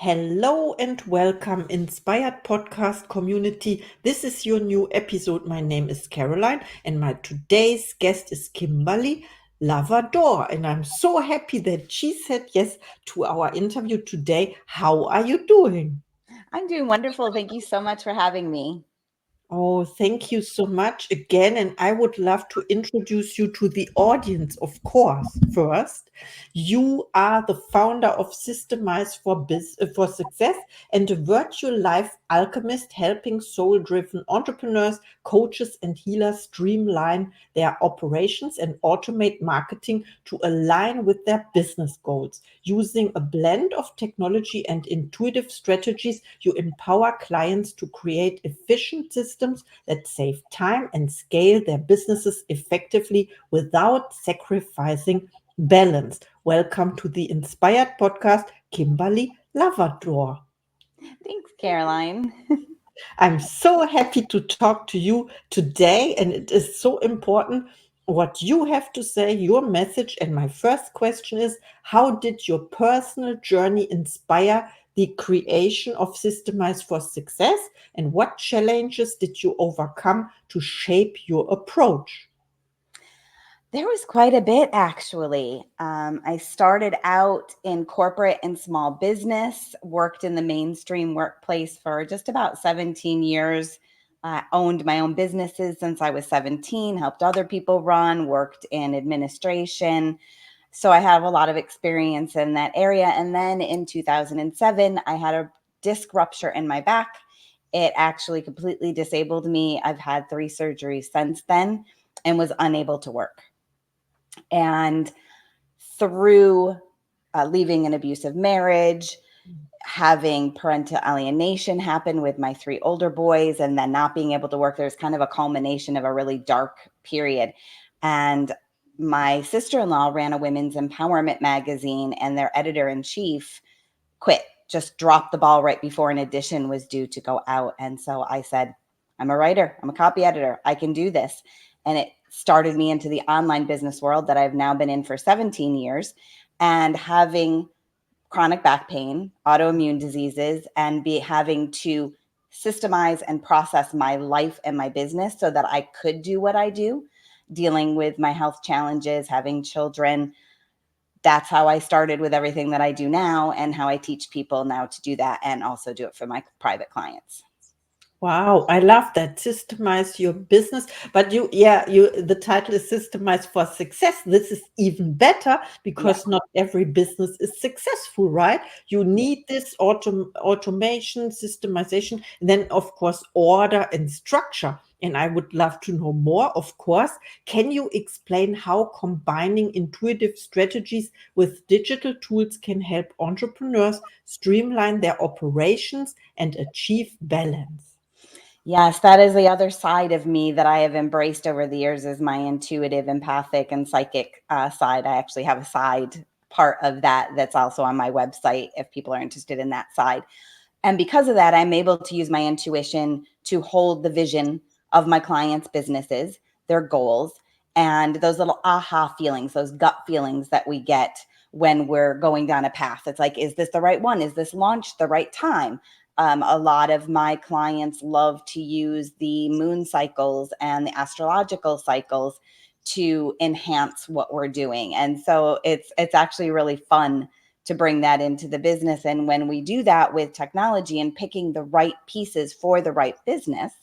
Hello and welcome, Inspired Podcast community. This is your new episode. My name is Caroline, and my today's guest is Kimberly Laverdure. And I'm so happy that she said yes to our interview today. How are you doing? I'm doing wonderful. Thank you so much for having me. Oh, thank you so much again. And I would love to introduce you to the audience, of course. First, you are the founder of Systemize for Success and a virtual life alchemist helping soul-driven entrepreneurs, coaches, and healers streamline their operations and automate marketing to align with their business goals. Using a blend of technology and intuitive strategies, you empower clients to create efficient systems that save time and scale their businesses effectively without sacrificing balance. Welcome to the Inspired Podcast, Kimberly Laverdure. Thanks, Caroline. I'm so happy to talk to you today, and it is so important what you have to say, your message. And my first question is, how did your personal journey inspire the creation of Systemize for Success? And what challenges did you overcome to shape your approach? There was quite a bit, actually. I started out in corporate and small business, worked in the mainstream workplace for just about 17 years, owned my own businesses since I was 17, helped other people run, worked in administration. So I have a lot of experience in that area. And then in 2007, I had a disc rupture in my back. It actually completely disabled me. I've had 3 surgeries since then and was unable to work. And through leaving an abusive marriage, having parental alienation happen with my 3 older boys, and then not being able to work, there's kind of a culmination of a really dark period. And my sister-in-law ran a women's empowerment magazine, and their editor-in-chief quit, just dropped the ball right before an edition was due to go out. And so I said, I'm a writer, I'm a copy editor, I can do this. And it started me into the online business world that I've now been in for 17 years. And having chronic back pain, autoimmune diseases, and having to systemize and process my life and my business so that I could do what I do, dealing with my health challenges, having children. That's how I started with everything that I do now, and how I teach people now to do that and also do it for my private clients. Wow, I love that. Systemize your business. But the title is Systemize for Success. This is even better Yeah. because not every business is successful, right? You need this automation, systemization, and then, of course, order and structure. And I would love to know more, of course. Can you explain how combining intuitive strategies with digital tools can help entrepreneurs streamline their operations and achieve balance? Yes, that is the other side of me that I have embraced over the years, is my intuitive, empathic, and psychic side. I actually have a side part of that that's also on my website if people are interested in that side. And because of that, I'm able to use my intuition to hold the vision of my clients' businesses, their goals, and those little aha feelings, those gut feelings that we get when we're going down a path. It's like, is this the right one? Is this launch the right time? A lot of my clients love to use the moon cycles and the astrological cycles to enhance what we're doing. And so it's actually really fun to bring that into the business. And when we do that with technology and picking the right pieces for the right business,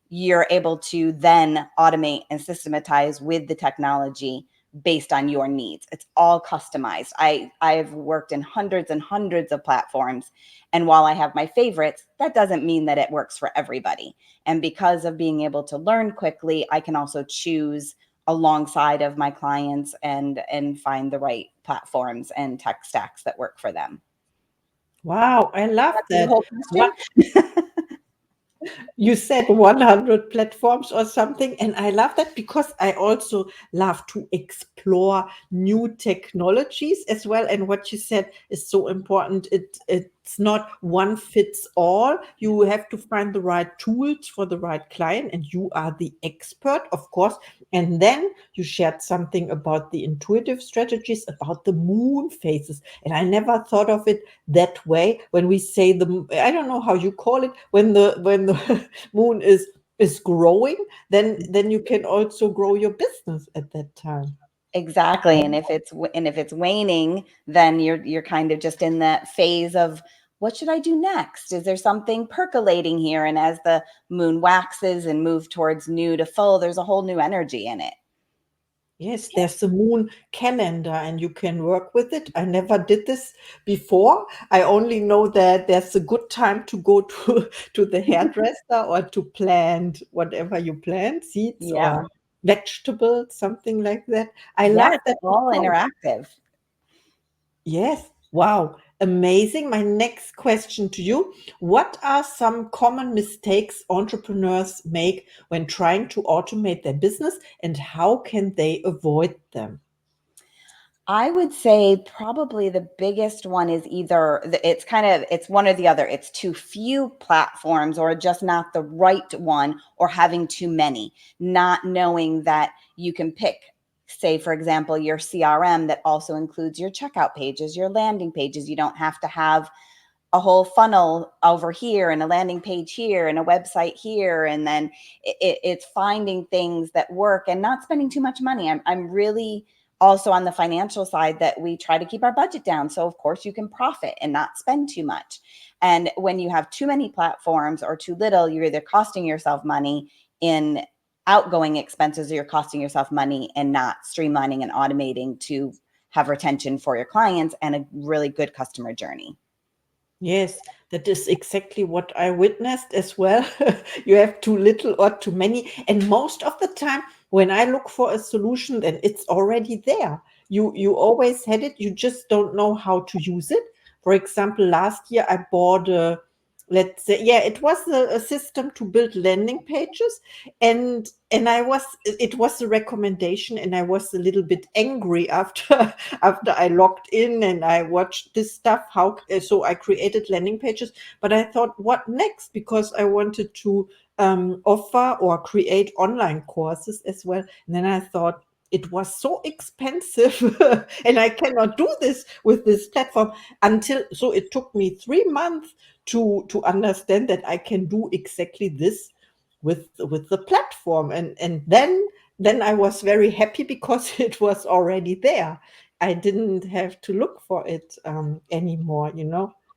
you're able to then automate and systematize with the technology based on your needs. It's all customized. I've worked in hundreds and hundreds of platforms. And while I have my favorites, that doesn't mean that it works for everybody. And because of being able to learn quickly, I can also choose alongside of my clients and find the right platforms and tech stacks that work for them. Wow, I love That's your that. whole What question. you said 100 platforms or something, and I love that because I also love to explore new technologies as well. And what you said is so important. It it's not one fits all. You have to find the right tools for the right client, and you are the expert, of course. And then you shared something about the intuitive strategies, about the moon phases. And I never thought of it that way. When we say I don't know how you call it, when the moon is growing, then you can also grow your business at that time. Exactly. And if it's waning, then you're kind of just in that phase of, what should I do next? Is there something percolating here? And as the moon waxes and move towards new to full, there's a whole new energy in it. Yes, there's the moon calendar and you can work with it. I never did this before. I only know that there's a good time to go to the hairdresser or to plant whatever you plant, seeds Yeah. or vegetables, something like that. I Yeah, love it's that all approach. interactive. Yes. Wow. Amazing. My next question to you. What are some common mistakes entrepreneurs make when trying to automate their business, and how can they avoid them? I would say probably the biggest one is either it's one or the other. It's too few platforms, or just not the right one, or having too many, not knowing that you can pick, say, for example, your CRM that also includes your checkout pages, your landing pages. You don't have to have a whole funnel over here and a landing page here and a website here. And then it's finding things that work and not spending too much money. I'm really also on the financial side that we try to keep our budget down. So of course you can profit and not spend too much. And when you have too many platforms or too little, you're either costing yourself money in outgoing expenses, or you're costing yourself money and not streamlining and automating to have retention for your clients and a really good customer journey. Yes, that is exactly what I witnessed as well. You have too little or too many. And most of the time, when I look for a solution, then it's already there. You always had it, you just don't know how to use it. For example, last year I bought let's say, yeah, it was a system to build landing pages, and it was a recommendation, and I was a little bit angry after after I logged in and I watched this stuff. How so I created landing pages, but I thought, what next? Because I wanted to offer or create online courses as well. And then I thought, it was so expensive and I cannot do this with this platform. So it took me 3 months to understand that I can do exactly this with the platform. And then I was very happy because it was already there. I didn't have to look for it anymore.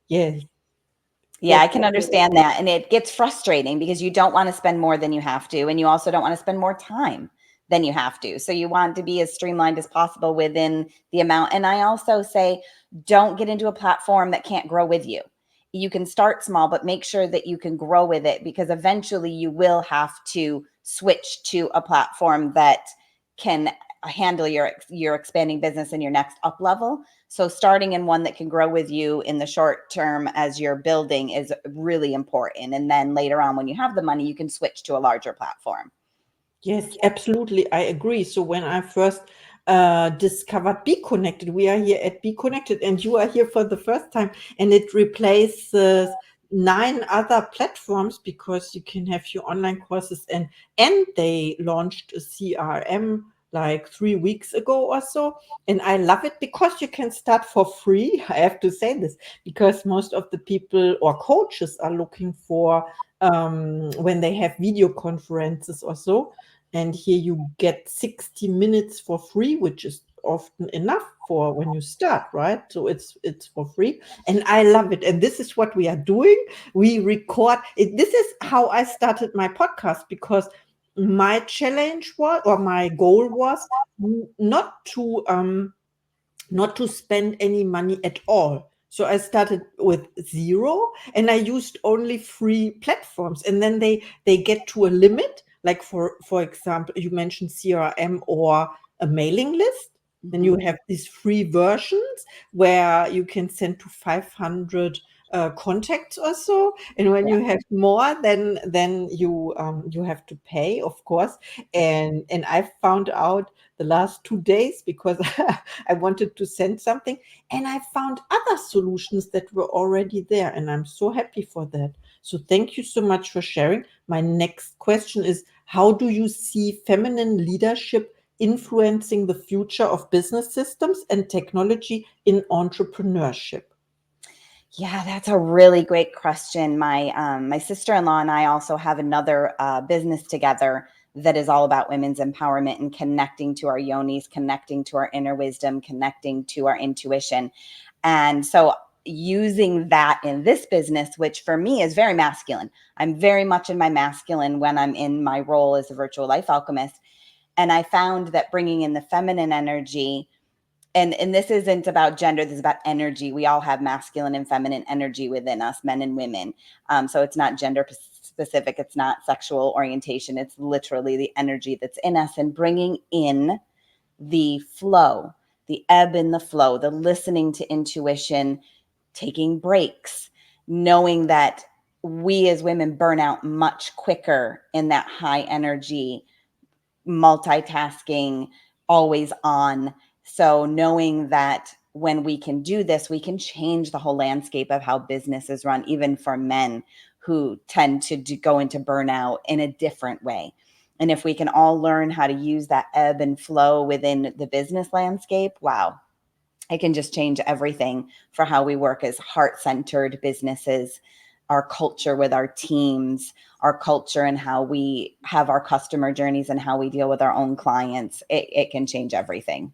Yes, Yeah, I that can understand that. And it gets frustrating because you don't want to spend more than you have to. And you also don't want to spend more time than you have to. So you want to be as streamlined as possible within the amount. And I also say, don't get into a platform that can't grow with you. You can start small, but make sure that you can grow with it, because eventually you will have to switch to a platform that can handle your expanding business and your next up level. So starting in one that can grow with you in the short term as you're building is really important. And then later on, when you have the money, you can switch to a larger platform. Yes, absolutely. I agree. So when I first discovered Be Connected, we are here at Be Connected, and you are here for the first time, and it replaces 9 other platforms because you can have your online courses, and they launched a CRM like 3 weeks ago or so. And I love it because you can start for free. I have to say this because most of the people or coaches are looking for when they have video conferences or so. And here you get 60 minutes for free, which is often enough for when you start, right? So it's for free. And I love it. And this is what we are doing. We record it. This is how I started my podcast, because my challenge was, or my goal was, not to spend any money at all. So I started with zero, and I used only free platforms. And then they get to a limit. Like for example, you mentioned CRM or a mailing list. Then you Mhm. have these free versions where you can send to 500 contacts or so, and when you have more, then you have to pay, of course. And I found out the last 2 days because I wanted to send something, and I found other solutions that were already there, and I'm so happy for that. So thank you so much for sharing. My next question is, how do you see feminine leadership influencing the future of business systems and technology in entrepreneurship? Yeah, that's a really great question. My sister-in-law and I also have another business together that is all about women's empowerment and connecting to our yonis, connecting to our inner wisdom, connecting to our intuition. And so using that in this business, which for me is very masculine. I'm very much in my masculine when I'm in my role as a virtual life alchemist. And I found that bringing in the feminine energy, and this isn't about gender, this is about energy. We all have masculine and feminine energy within us, men and women. So it's not gender specific, it's not sexual orientation, it's literally the energy that's in us, and bringing in the flow, the ebb and the flow, the listening to intuition, taking breaks, knowing that we as women burn out much quicker in that high energy, multitasking, always on. So knowing that when we can do this, we can change the whole landscape of how business is run, even for men who tend to go into burnout in a different way. And if we can all learn how to use that ebb and flow within the business landscape, wow, it can just change everything for how we work as heart-centered businesses, our culture with our teams, our culture and how we have our customer journeys and how we deal with our own clients. It can change everything.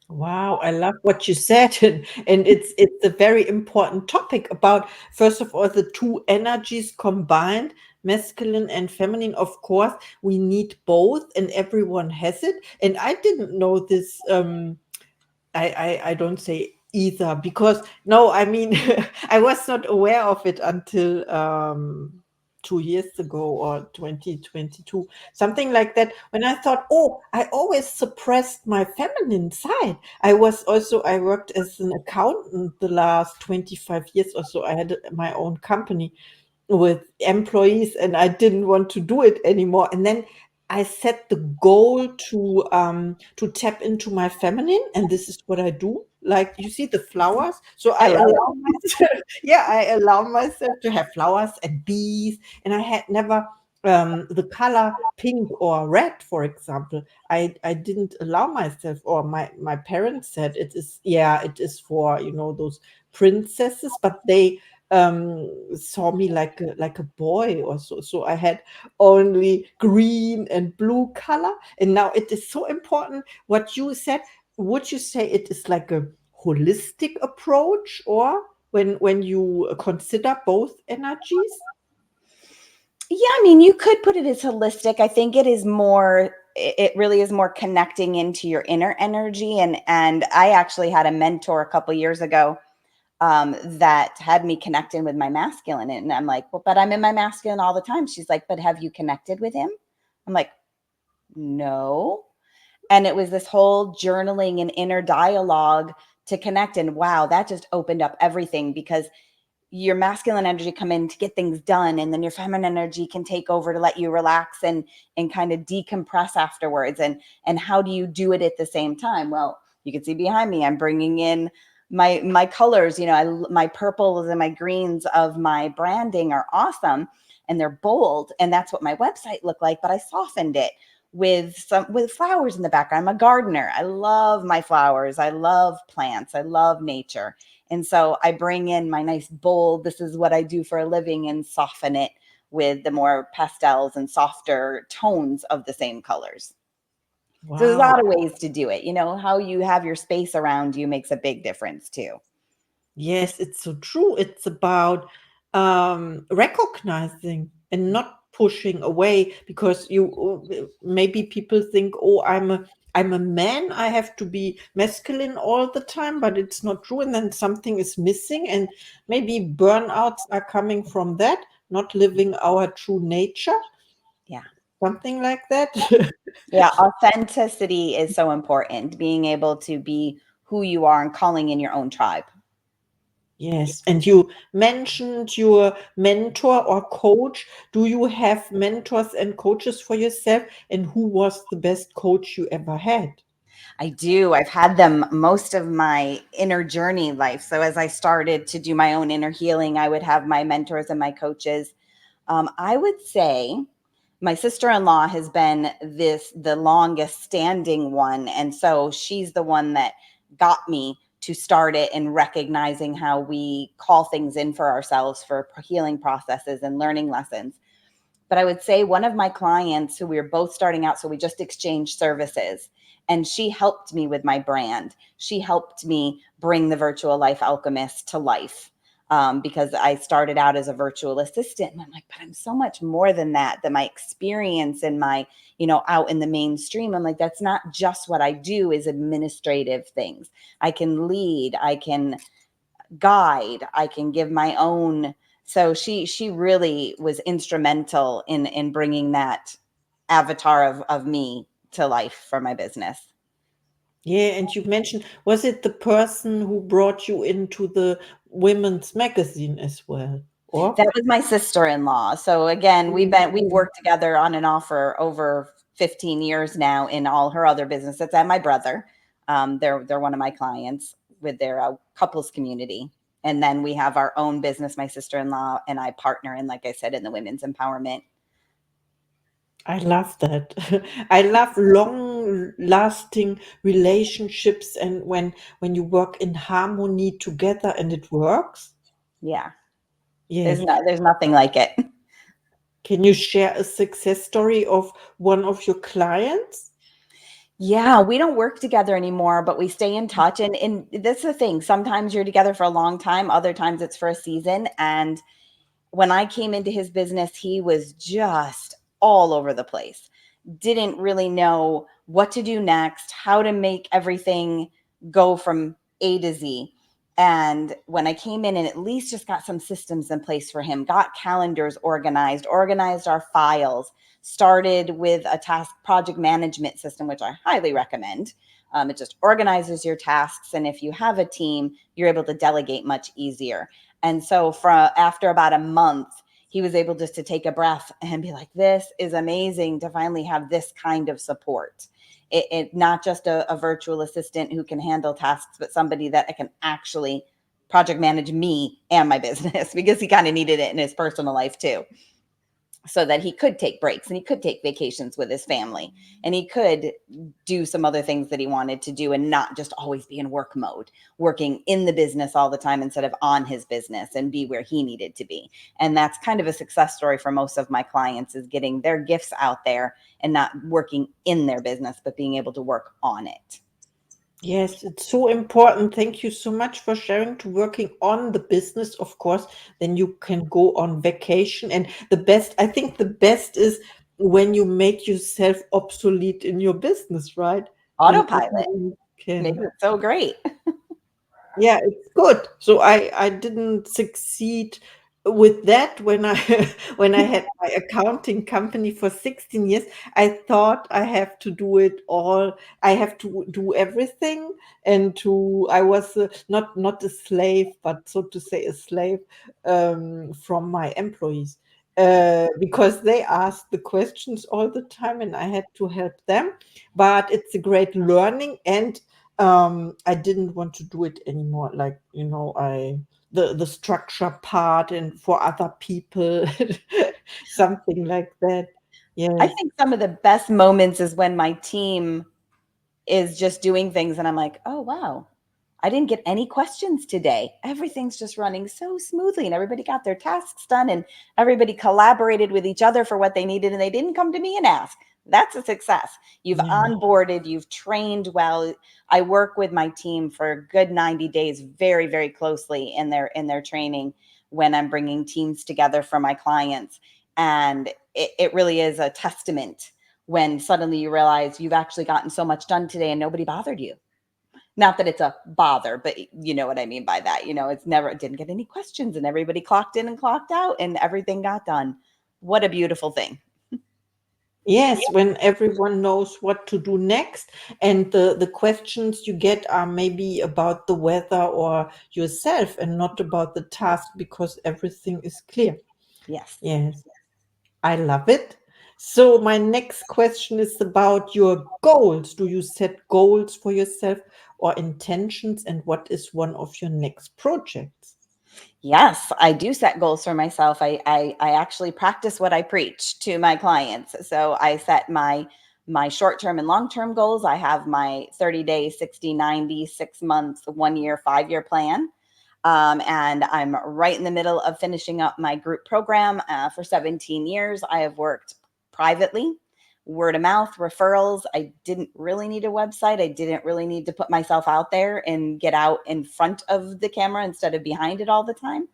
Wow, I love what you said, and it's a very important topic about, first of all, the two energies combined, masculine and feminine. Of course, we need both, and everyone has it. And I didn't know this. I don't say either, because no, I mean, I was not aware of it until 2 years ago, or 2022, something like that. When I thought, oh, I always suppressed my feminine side. I worked as an accountant the last 25 years or so. I had my own company with employees, and I didn't want to do it anymore. And then I set the goal to tap into my feminine, and this is what I do. Like, you see the flowers, so I I love it. allow myself, yeah, I allow myself to have flowers and bees, and I had never the color pink or red, for example. I didn't allow myself, or my parents said it is, yeah, it is for, those princesses, but they saw me like a boy or so. So I had only green and blue color. And now it is so important what you said. Would you say it is like a holistic approach, or when you consider both energies? Yeah, I mean, you could put it as holistic. I think it is more, it really is more connecting into your inner energy. And I actually had a mentor a couple years ago that had me connecting with my masculine. And I'm like, well, but I'm in my masculine all the time. She's like, but have you connected with him? I'm like, no. And it was this whole journaling and inner dialogue to connect. And wow, that just opened up everything, because your masculine energy come in to get things done, and then your feminine energy can take over to let you relax and kind of decompress afterwards. And how do you do it at the same time? Well, you can see behind me, I'm bringing in my colors. My purples and my greens of my branding are awesome, and they're bold, and that's what my website looked like, but I softened it with flowers in the background. I'm a gardener. I love my flowers. I love plants. I love nature. And so I bring in my nice bold, this is what I do for a living, and soften it with the more pastels and softer tones of the same colors. So there's a Wow. lot of ways to do it. How you have your space around you makes a big difference too. Yes, it's so true. It's about recognizing and not pushing away, because maybe people think, oh, I'm a man, I have to be masculine all the time, but it's not true. And then something is missing, and maybe burnouts are coming from that, not living our true nature, Yeah. something like that. Yeah. Authenticity is so important. Being able to be who you are and calling in your own tribe. Yes, and you mentioned your mentor or coach. Do you have mentors and coaches for yourself? And who was the best coach you ever had? I do. I've had them most of my inner journey life. So as I started to do my own inner healing, I would have my mentors and my coaches. I would say my sister-in-law has been the longest standing one, and so she's the one that got me to start it and recognizing how we call things in for ourselves for healing processes and learning lessons. But I would say one of my clients who we were both starting out, so we just exchanged services, and she helped me with my brand. She helped me bring the virtual life alchemist to life, because I started out as a virtual assistant, and I'm like, but I'm so much more than that. That my experience and my, out in the mainstream, I'm like, that's not just what I do is administrative things. I can lead, I can guide, I can give my own. So she really was instrumental in bringing that avatar of me to life for my business. Yeah, and you mentioned, was it the person who brought you into the women's magazine as well? Or? That was my sister-in-law. So again, we've Mhm. worked together on and off for over 15 years now in all her other businesses, and my brother. They're one of my clients with their couples community. And then we have our own business, my sister-in-law and I partner in, like I said, in the women's empowerment. I love that. I love long lasting relationships and when you work in harmony together and it works. Yeah. Yes. There's nothing like it. Can you share a success story of one of your clients? Yeah, we don't work together anymore, but we stay in touch. And that's the thing. Sometimes you're together for a long time, other times it's for a season. And when I came into his business, he was just all over the place. Didn't really know what to do next, how to make everything go from A to Z. And when I came in and at least just got some systems in place for him, got calendars organized our files, started with a task project management system, which I highly recommend. It just organizes your tasks. And if you have a team, you're able to delegate much easier. And so after about a month, he was able just to take a breath and be like, this is amazing to finally have this kind of support. It not just a virtual assistant who can handle tasks, but somebody that can actually project manage me and my business because he kind of needed it in his personal life too, so that he could take breaks and he could take vacations with his family and he could do some other things that he wanted to do and not just always be in work mode, working in the business all the time instead of on his business, and be where he needed to be. And that's kind of a success story for most of my clients, is getting their gifts out there and not working in their business, but being able to work on it. Yes, it's so important. Thank you so much for sharing to working on the business, of course. Then you can go on vacation. And I think the best is when you make yourself obsolete in your business, right? And Autopilot you makes can. it so great. Yeah, it's good. So I didn't succeed with that when I when I had my accounting company for 16 years. I thought I have to do it all. I have to do everything, and to I was not a slave, but so to say a slave from my employees. Because they asked the questions all the time and I had to help them. But it's a great learning, and I didn't want to do it anymore. Like, I the structure part and for other people, something like that. I Yes. think some of the best moments is when my team is just doing things and I'm like, oh, wow, I didn't get any questions today. Everything's just running so smoothly and everybody got their tasks done and everybody collaborated with each other for what they needed and they didn't come to me and ask. That's a success. You've Yeah. onboarded, you've trained well. I work with my team for a good 90 days very, very closely in their training when I'm bringing teams together for my clients. And it really is a testament when suddenly you realize you've actually gotten so much done today and nobody bothered you. Not that it's a bother, but you know what I mean by that. It didn't get any questions and everybody clocked in and clocked out and everything got done. What a beautiful thing. Yes, when everyone knows what to do next, and the questions you get are maybe about the weather or yourself and not about the task because everything is clear. Yes. Yes, I love it. So my next question is about your goals. Do you set goals for yourself or intentions, and what is one of your next projects? Yes, I do set goals for myself. I actually practice what I preach to my clients. So I set my short-term and long-term goals. I have my 30-day, 60, 90, 6 months, 1 year, 5 year plan. And I'm right in the middle of finishing up my group program. For 17 years, I have worked privately, word of mouth, referrals. I didn't really need a website. I didn't really need to put myself out there and get out in front of the camera instead of behind it all the time.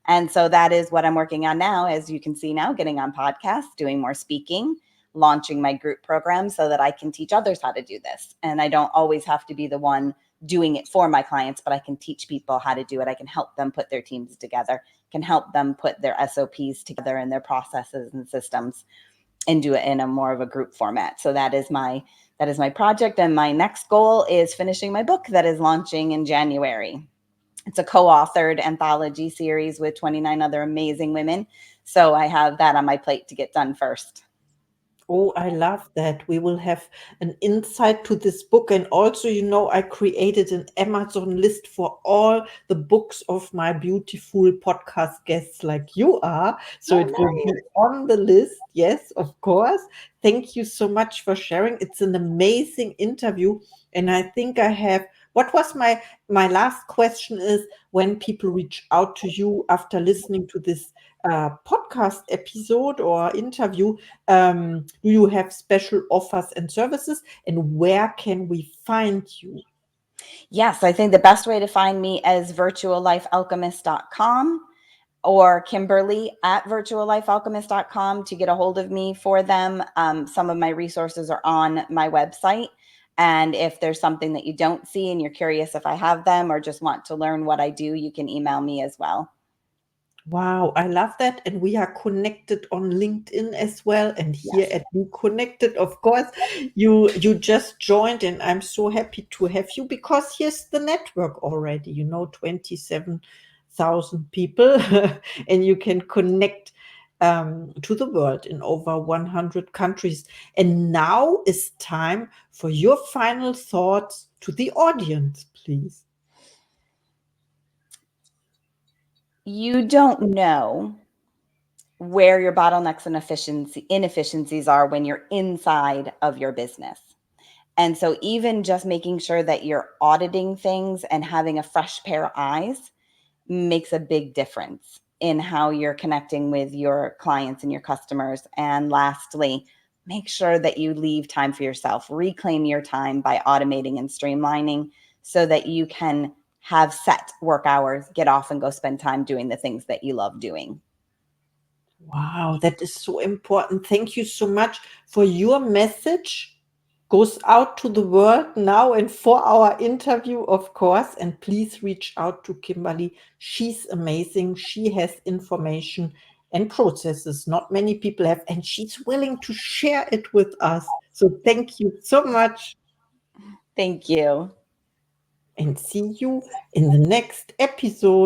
And so that is what I'm working on now, as you can see now, getting on podcasts, doing more speaking, launching my group program so that I can teach others how to do this. And I don't always have to be the one doing it for my clients, but I can teach people how to do it. I can help them put their teams together, can help them put their SOPs together and their processes and systems and do it in a more of a group format. So that is my project. And my next goal is finishing my book that is launching in January. It's a co-authored anthology series with 29 other amazing women. So I have that on my plate to get done first. Oh, I love that. We will have an insight to this book. And also, I created an Amazon list for all the books of my beautiful podcast guests like you are. So Oh, it will be nice. on the list. Yes, of course. Thank you so much for sharing. It's an amazing interview. And I think I have what was my last question is when people reach out to you after listening to this podcast episode or interview, do you have special offers and services, and where can we find you? Yes, I think the best way to find me is virtuallifealchemist.com or Kimberly at virtuallifealchemist.com to get a hold of me for them. Some of my resources are on my website. And if there's something that you don't see and you're curious if I have them or just want to learn what I do, you can email me as well. Wow, I love that. And we are connected on LinkedIn as well. And here Yes. at Be Connected, of course, you just joined, and I'm so happy to have you because here's the network already, 27,000 people, and you can connect to the world in over 100 countries. And now is time for your final thoughts to the audience, please. You don't know where your bottlenecks and inefficiencies are when you're inside of your business. And so even just making sure that you're auditing things and having a fresh pair of eyes makes a big difference in how you're connecting with your clients and your customers. And lastly, make sure that you leave time for yourself. Reclaim your time by automating and streamlining so that you can have set work hours, get off and go spend time doing the things that you love doing. Wow, that is so important. Thank you so much for your message. Goes out to the world now and for our interview, of course. And please reach out to Kimberly. She's amazing. She has information and processes not many people have, and she's willing to share it with us. So thank you so much, Thank you. and see you in the next episode.